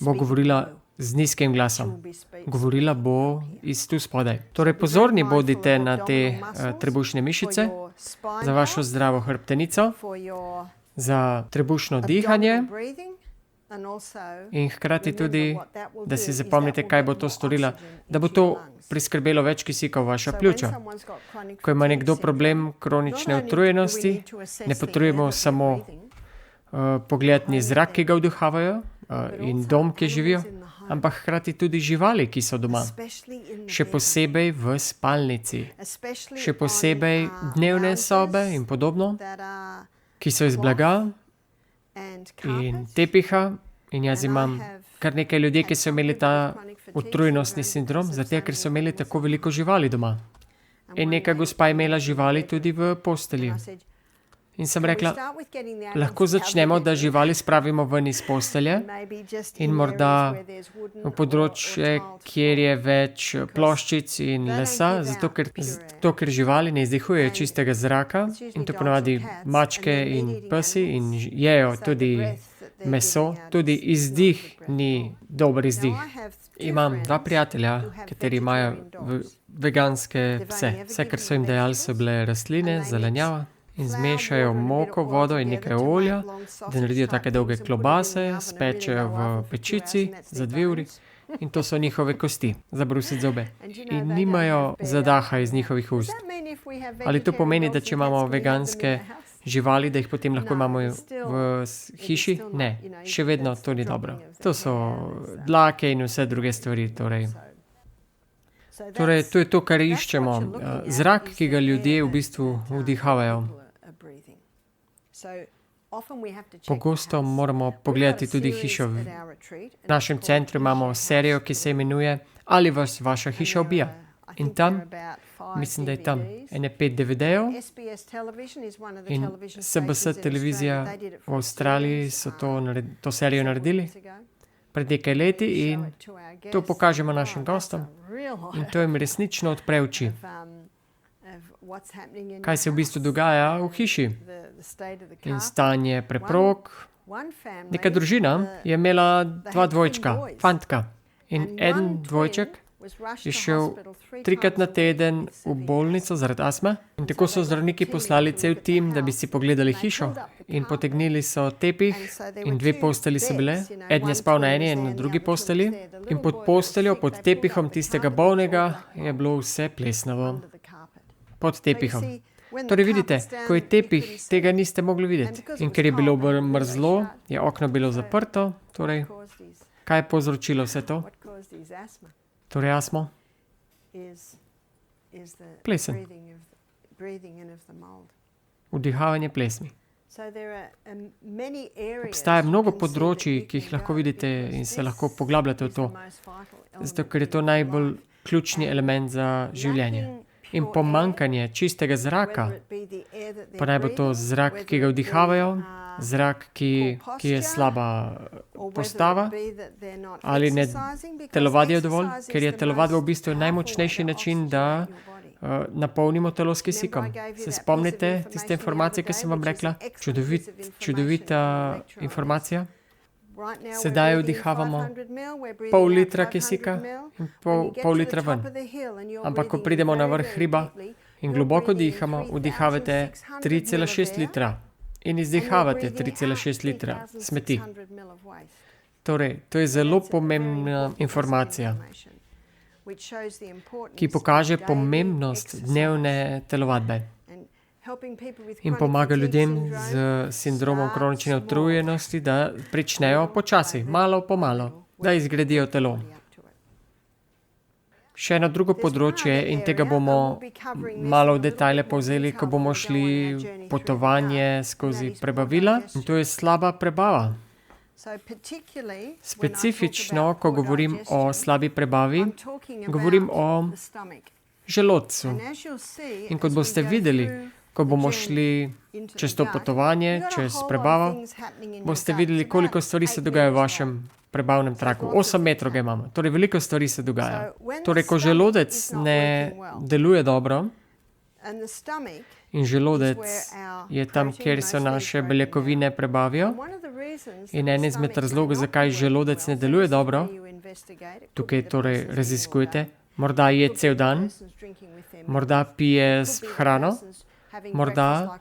bo govorila z nizkim glasom. Govorila bo iz tu spodaj. Torej, pozorni bodite na te trebušne mišice, za vašo zdravo hrbtenico, za trebušno dihanje in hkrati tudi, da si zapomnite, kaj bo to storila, da bo to priskrbelo več kisika v vaša pljuča. Ko ima nekdo problem kronične utrujenosti, ne potrebujemo samo pogledni zrak, ki ga vdihavajo in dom, ki živijo, ampak hkrati tudi živali, ki so doma. Še posebej v spalnici. Še posebej dnevne sobe in podobno, ki so iz blaga in tepiha. In jaz imam kar nekaj ljudi, ki so imeli ta utrujenostni sindrom, zato ker so imeli tako veliko živali doma. In neka gospa je imela živali tudi v postelji. In sem rekla, lahko začnemo, da živali spravimo ven iz postelje in morda v področje, kjer je več ploščic in lesa, zato ker živali ne izdihujejo čistega zraka in to ponavadi mačke in psi in jejo tudi meso, tudi izdih ni dober izdih. Imam 2 prijatelja, kateri imajo veganske pse. Vse, kar so jim dejali, so bile rastline, zelenjava. In zmešajo moko, vodo in nekaj olja, da naredijo take dolge klobase, spečejo v pečici za 2 uri in to so njihove kosti, za brusiti zobe. In nimajo zadaha iz njihovih ust. Ali to pomeni, da če imamo veganske živali, da jih potem lahko imamo v hiši? Ne, še vedno to ni dobro. To so dlake in vse druge stvari, torej, to je to, kar iščemo. Zrak, ki ga ljudje v bistvu vdihavajo. Pogosto moramo pogledati tudi hišo. V našem centru imamo serijo, ki se imenuje Ali vas vaša hiša ubija? In tam, mislim, da je tam ene 5 DVD-jev in SBS televizija v Avstraliji so to serijo naredili pred nekaj leti in to pokažemo našim gostom in to jim resnično odpre oči. Kaj se v bistvu dogaja v hiši in stanje preprog. Neka družina je imela 2 dvojčka, fantka in en dvojček je šel 3-krat na teden v bolnico zaradi astme in tako so zdravniki poslali cel tim, da bi si pogledali hišo in potegnili so tepih in 2 postelji so bile. Eden je spal na eni in na drugi postelji in pod posteljo, pod tepihom tistega bolnega je bilo vse plesnavo. Pod tepihom. Torej vidite, ko je tepih, tega niste mogli videti. In ker je bilo mrzlo, je okno bilo zaprto, torej, kaj je povzročilo vse to? Torej astmo. Plesen. Vdihavanje plesmi. Obstaja mnogo področij, ki jih lahko vidite in se lahko poglabljate v to, zato ker je to najbolj ključni element za življenje. In pomanjkanje čistega zraka, pa naj bo to zrak, ki ga vdihavajo, zrak, ki je slaba postava, ali ne telovadijo dovolj, ker je telovadba v bistvu najmočnejši način, da napolnimo telo s kisikom. Se spomnite tiste informacije, ki sem vam rekla? Čudovita informacija. Sedaj vdihavamo pol litra kisika in pol litra ven. Ampak ko pridemo na vrh hriba in globoko dihamo, vdihavate 3,6 litra in izdihavate 3,6 litra smeti. Torej, to je zelo pomembna informacija, ki pokaže pomembnost dnevne telovadbe in pomaga ljudem z sindromom kronične utrujenosti, da pričnejo počasi, malo po malo, da izgradijo telo. Še eno drugo področje, in tega bomo malo v detajle povzeli, ko bomo šli potovanje skozi prebavila, in to je slaba prebava. Specifično, ko govorim o slabi prebavi, govorim o želodcu. In kot boste videli, ko bomo šli čez to potovanje, čez prebavo, boste videli, koliko stvari se dogaja v vašem prebavnem traku. 8 metrov ga imamo, torej veliko stvari se dogaja. Torej, ko želodec ne deluje dobro, in želodec je tam, kjer se naše beljakovine prebavijo, in en izmed razlogov, zakaj želodec ne deluje dobro, tukaj torej raziskujete, morda je cel dan, morda pije s hrano, morda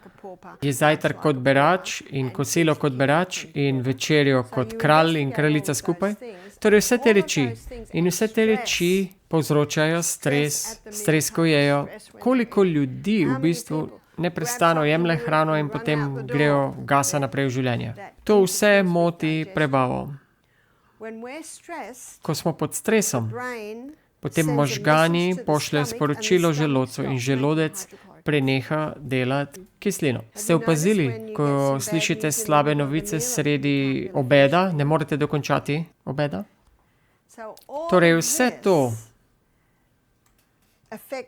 je zajtrk kot berač in kosilo kot berač in večerjo kot kralj in kraljica skupaj. Torej vse te reči. In vse te reči povzročajo stres, ko jejo. Koliko ljudi v bistvu neprestano jemlje hrano in potem grejo gasa naprej v življenje. To vse moti prebavo. Ko smo pod stresom, potem možgani pošljejo sporočilo želodcu in želodec preneha delati kislino. Ste opazili, ko slišite slabe novice sredi obeda, ne morete dokončati obeda? Torej vse to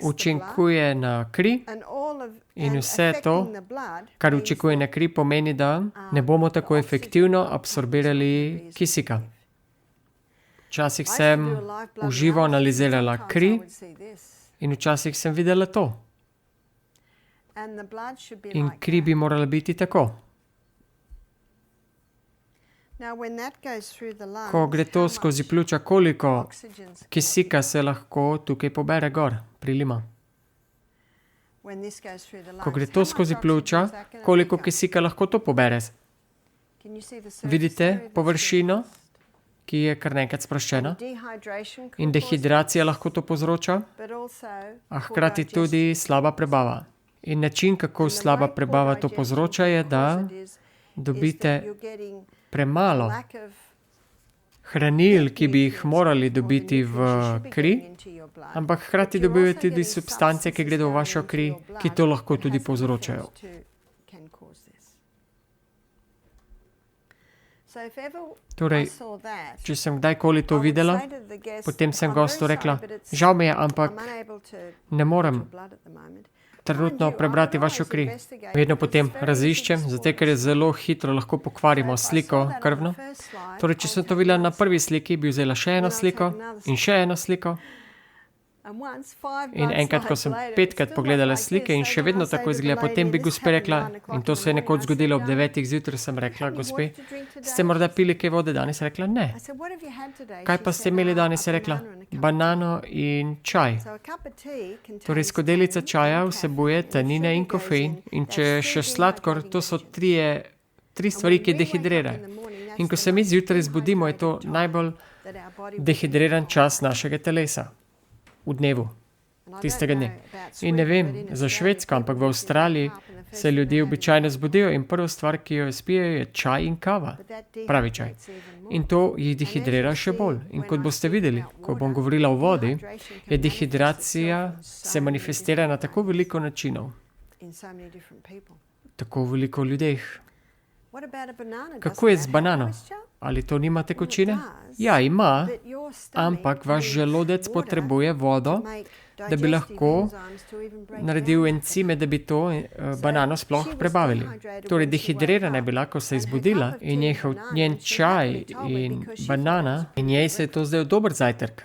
učinkuje na kri in vse to, kar učinkuje na kri, pomeni, da ne bomo tako efektivno absorbirali kisika. Včasih sem v živo analizirala kri in včasih sem videla to. In kri bi morala biti tako. Ko gre to skozi pljuča, koliko kisika se lahko tukaj pobere gor, prilima. Ko gre to skozi pljuča, koliko kisika lahko to pobere. Vidite površino, ki je kar nekaj sproščena? In dehidracija lahko to povzroča, a hkrati tudi slaba prebava. In način, kako slaba prebava to povzroča, je, da dobite premalo hranil, ki bi jih morali dobiti v kri, ampak hkrati dobivate tudi substance, ki gredo v vašo kri, ki to lahko tudi povzročajo. Torej, če sem kdajkoli to videla, potem sem gostu rekla, žal mi je, ampak ne morem trenutno prebrati vašo kri. Vedno potem raziščem, zato ker je zelo hitro lahko pokvarimo sliko krvno. Torej, če sem to videla na prvi sliki, bi vzela še eno sliko in še eno sliko. In enkrat, ko sem 5krat pogledala slike in še vedno tako izgleda, potem bi gospe rekla, in to se je nekoč zgodilo ob 9 zjutraj, sem rekla, gospe, ste morda pili kaj vode danes? Rekla, ne. Kaj pa ste imeli danes? Je rekla, banano in čaj. Torej, skodelica čaja vsebuje tanine in kofein in če še sladkor, to so tri stvari, ki dehidrirajo. In ko se mi zjutraj zbudimo, je to najbolj dehidriran čas našega telesa. V dnevu, tistega dne. In ne vem, za Švedsko, ampak v Avstraliji se ljudje običajno zbudijo in prva stvar, ki jo spijejo, je čaj in kava. Pravi čaj. In to jih dehidrira še bolj. In kot boste videli, ko bom govorila o vodi, je dehidracija se manifestira na tako veliko načinov. Tako veliko ljudeh. Kako je z banano? Ali to nima tekočine? Ja, ima, ampak vaš želodec potrebuje vodo, da bi lahko naredil encime, da bi to banano sploh prebavili. Torej, dehidrirana je bila, ko se je zbudila in njehov njen čaj in banana in njej se je to zdaj dober zajtrk.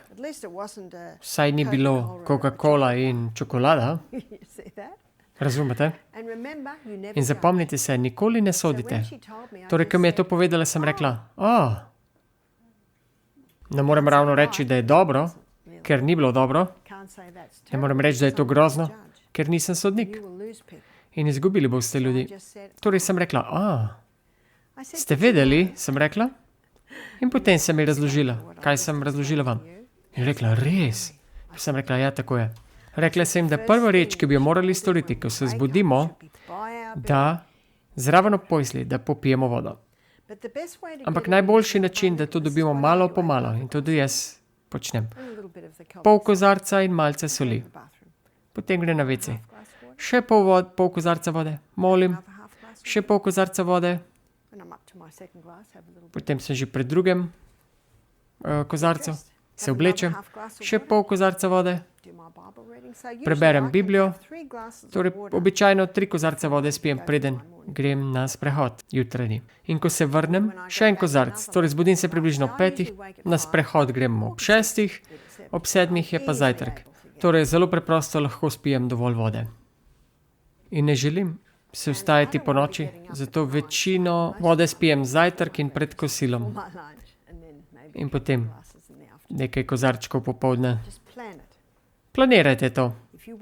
Saj ni bilo Coca-Cola in čokolada. Razumete? In zapomnite se, nikoli ne sodite. Torej, ko mi je to povedala, sem rekla, ne morem ravno reči, da je dobro, ker ni bilo dobro. Ne morem reči, da je to grozno, ker nisem sodnik. In izgubili boste ljudi. Torej sem rekla, ste vedeli, sem rekla. In potem sem ji razložila, kaj sem razložila vam. In rekla, res? Sem rekla, ja, tako je. Rekla sem, da prva reč, ki bi jo morali storiti, ko se zbudimo, da zraven pojsli, da popijemo vodo. Ampak najboljši način, da to dobimo malo po malo, in tudi jaz počnem. Pol kozarca in malce soli. Potem gre na WC. Še pol kozarca vode, molim. Še pol kozarca vode. Potem sem že pri drugem kozarcu. Se oblečem. Še pol kozarca vode. Preberem Biblijo. Torej, običajno 3 kozarce vode spijem, preden grem na sprehod jutranji. In ko se vrnem, še en kozarc. Torej, zbudim se približno ob 5, na sprehod grem ob 6, ob 7 je pa zajtrk. Torej, zelo preprosto lahko spijem dovolj vode. In ne želim se vstajati po noči, zato večino vode spijem zajtrk in pred kosilom. In potem nekaj kozarčkov popoldne. Planirajte to.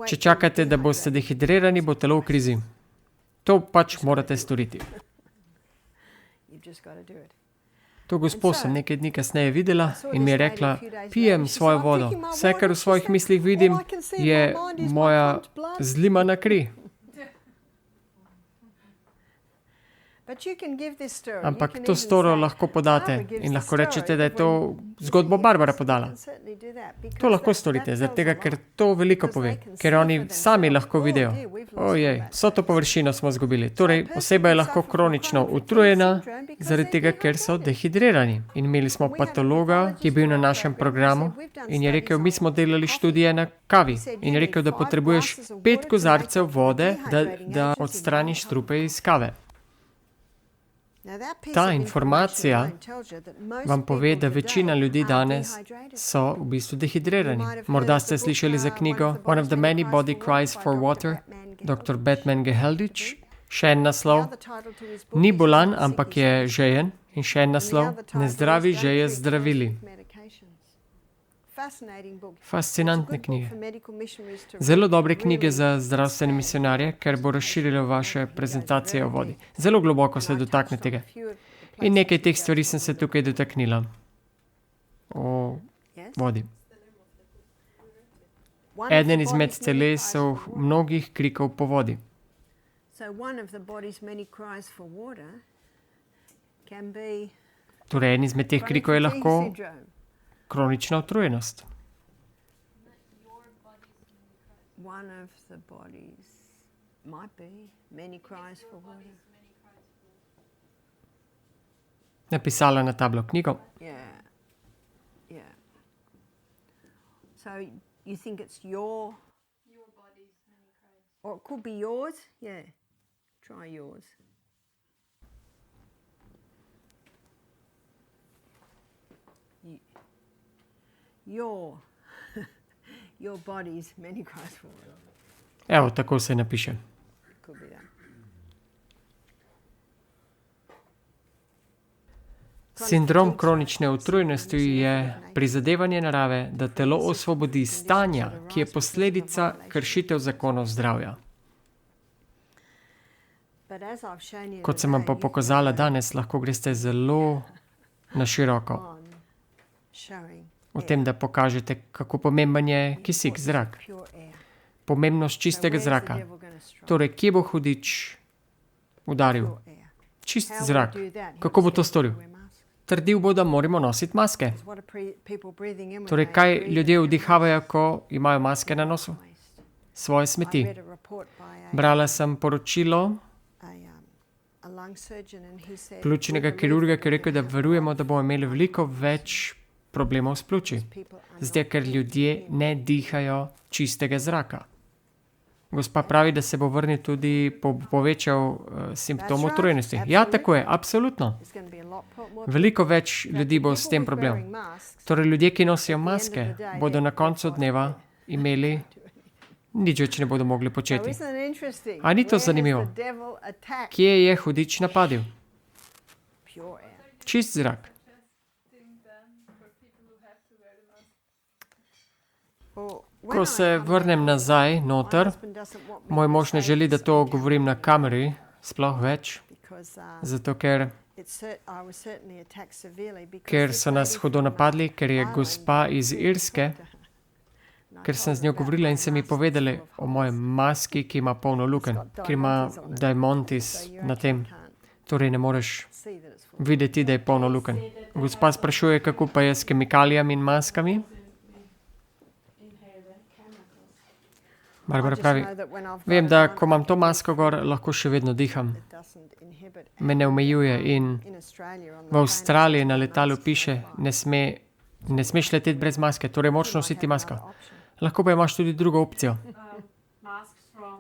Če čakate, da boste dehidrirani, bo telo v krizi. To pač morate storiti. To gospo sem nekaj dni kasneje videla in mi je rekla, pijem svojo vodo. Vse, kar v svojih mislih vidim, je moja zlimana kri. Ampak to storo lahko podate in lahko rečete, da je to zgodbo Barbara podala. To lahko storite, zaradi tega, ker to veliko pove, ker oni sami lahko vidijo. Ojej, vso to površino smo izgubili. Torej, oseba je lahko kronično utrujena, zaradi tega, ker so dehidrirani. In imeli smo patologa, ki je bil na našem programu in je rekel, mi smo delali študije na kavi. In je rekel, da potrebuješ 5 kozarcev vode, da odstraniš strupe iz kave. Ta informacija vam pove, da večina ljudi danes so v bistvu dehidrirani. Morda ste slišali za knjigo One of the Many Body Cries for Water, dr. Batman Geheldič. Še en naslov. Ni bolan, ampak je žejen. In še en naslov. Nezdravi žeje z zdravili. Fascinantne knjige. Zelo dobre knjige za zdravstvene misionarje, ker bo razširilo vaše prezentacije o vodi. Zelo globoko se dotakne tega. In nekaj teh stvari sem se tukaj dotaknila. O vodi. Eden izmed telesov mnogih krikov po vodi. Torej, en izmed teh krikov je lahko kronična utrujenost. Napisala na tablo knjigo. So you think it's your body's many cries. Or it could be yours. Yeah. Try yours. Your body's many cries for water. Evo, tako se napiše. Could be that. Sindrom kronične utrujenosti je prizadevanje narave, da telo osvobodi stanja, ki je posledica kršitev zakonov zdravja. Kot sem vam pa pokazala danes, lahko greste zelo na široko v tem, da pokažete, kako pomemben je kisik, zrak. Pomembnost čistega zraka. Torej, kje bo hudič udaril? Čist zrak. Kako bo to storil? Trdil bo, da moramo nositi maske. Torej, kaj ljudje vdihavajo, ko imajo maske na nosu? Svoje smeti. Brala sem poročilo pljučnega kirurga, ki je rekel, da verujemo, da bomo imeli veliko več problemov s pljuči. Zdaj, ker ljudje ne dihajo čistega zraka. Gospa pravi, da se bo vrnil tudi povečal simptom utrujenosti. Ja, tako je, absolutno. There's going to be a lot more. Veliko več ljudi bo s tem problemom. Torej, ljudje, ki nosijo maske, bodo na koncu dneva imeli nič več ne bodo mogli So početi. isn't it interesting? A ni to Where has zanimivo? the devil attacked Kje je hudič napadil? pure air? Čist zrak. Well, Ko se vrnem nazaj my noter, husband doesn't want me moj to mož ne say želi, da this to on camera govorim na kameri, sploh več, because zato ker, I was certainly attacked severely because ker this so nas lady hudo from, napadli, ker je Ireland gospa iz Irske, No, ker sem z njo told her govorila in about so my mi mask povedali full of o mojem maski, ki ima polno lukenj, ki ima diamantis So you na tem, actually can't torej ne moreš see that it's full. videti, da je polno lukenj. Gospa sprašuje, kako pa je s kemikalijami in maskami. Barbara I just pravi, know that when I've got vem, it da on, ko imam to masko gor, lahko še vedno diham. it doesn't inhibit. Me ne omejuje in In Australia on the v plane, Avstraliji na it's letalu masks piše, worldwide. ne smeš leteti brez maske, torej moraš You might nositi have masko. another option. Lahko pa imaš tudi drugo opcijo. Masks from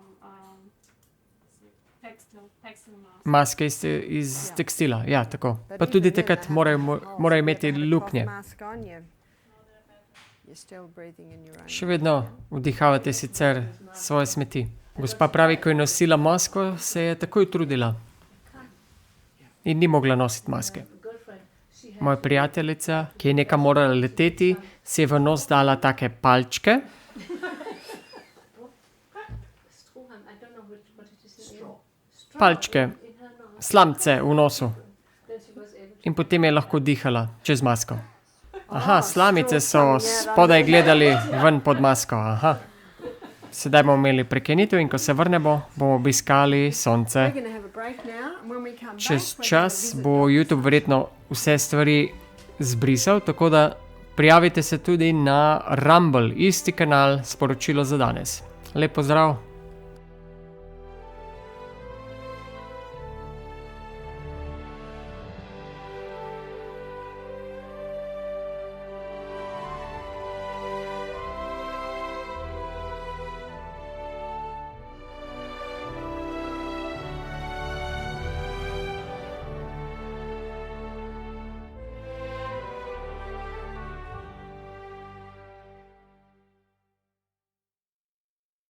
textile masks. Maske iz tekstila, ja, tako. Pa tudi takrat morajo imeti luknje. Še vedno vdihavate sicer svoje smeti. Gospa pravi, ko je nosila masko, se je takoj trudila. In ni mogla nositi maske. Moja prijateljica, ki je nekam morala leteti, si je v nos dala take palčke, Strohhalm, I don't know what it is. palčke, slamce v nosu. Then she was able In potem je lahko dihala čez masko. Aha, slamice so spodaj gledali ven pod masko. Aha. Sedaj bomo imeli prekinitev in ko se vrnemo, bomo obiskali sonce. Čez čas bo YouTube verjetno vse stvari zbrisal, tako da prijavite se tudi na Rumble, isti kanal, sporočilo za danes. Lep pozdrav!